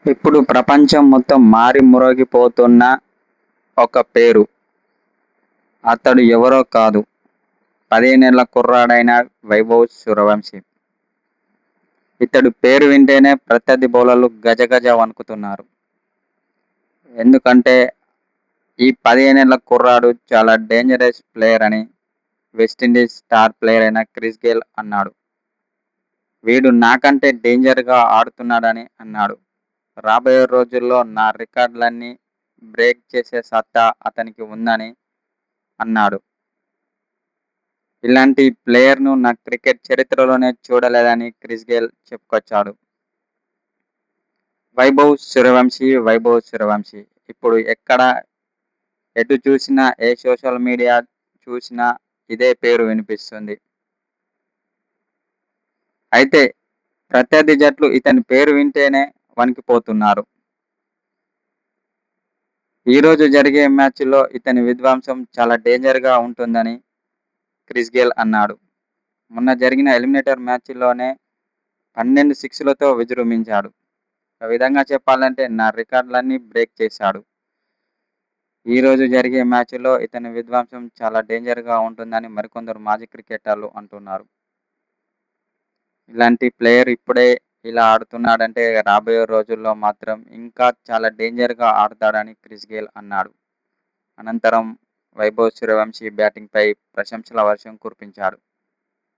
ఇప్పుడు ప్రపంచం మొత్తం మారుమ్రోగిపోతున్న ఒక పేరు. అతడు ఎవరో కాదు, 15 ఏళ్ల కుర్రాడైన వైభవ్ సూర్యవంశీ. ఇతడి పేరు వింటేనే ప్రత్యర్థి బౌలర్లు గజగజ వణుకుతున్నారు. ఎందుకంటే ఈ 15 ఏళ్ల కుర్రాడు చాలా డేంజరస్ ప్లేయర్ అని వెస్టిండీస్ స్టార్ ప్లేయర్ అయిన క్రిస్ గేల్ అన్నాడు. వీడు నాకంటే డేంజర్గా ఆడుతున్నాడని అన్నాడు. రాబోయే రోజుల్లో నా రికార్డులన్నీ బ్రేక్ చేసే సత్తా అతనికి ఉందని అన్నాడు. ఇలాంటి ప్లేయర్ను నా క్రికెట్ చరిత్రలోనే చూడలేదని క్రిస్ గేల్ చెప్పుకొచ్చాడు. వైభవ్ సూర్యవంశీ ఇప్పుడు ఎటు చూసినా, ఏ సోషల్ మీడియా చూసినా ఇదే పేరు వినిపిస్తుంది. అయితే ప్రత్యర్థి జట్లు ఇతని పేరు వింటేనే వణికిపోతున్నారు. ఈరోజు జరిగే మ్యాచ్లో ఇతని విధ్వంసం చాలా డేంజర్గా ఉంటుందని క్రిస్ గేల్ అన్నాడు. మొన్న జరిగిన ఎలిమినేటర్ మ్యాచ్లోనే 12 సిక్స్లతో విజృంభించాడు. ఒక విధంగా చెప్పాలంటే నా రికార్డులన్నీ బ్రేక్ చేశాడు. ఈరోజు జరిగే మ్యాచ్లో ఇతని విధ్వంసం చాలా డేంజర్గా ఉంటుందని మరికొందరు మాజీ క్రికెటర్లు అంటున్నారు. ఇలాంటి ప్లేయర్ ఇప్పుడే ఇలా ఆడుతున్నాడంటే రాబోయే రోజుల్లో మాత్రం ఇంకా చాలా డేంజర్గా ఆడతాడని క్రిస్ గేల్ అన్నాడు. అనంతరం వైభవ్ సూర్యవంశీ బ్యాటింగ్పై ప్రశంసల వర్షం కురిపించాడు.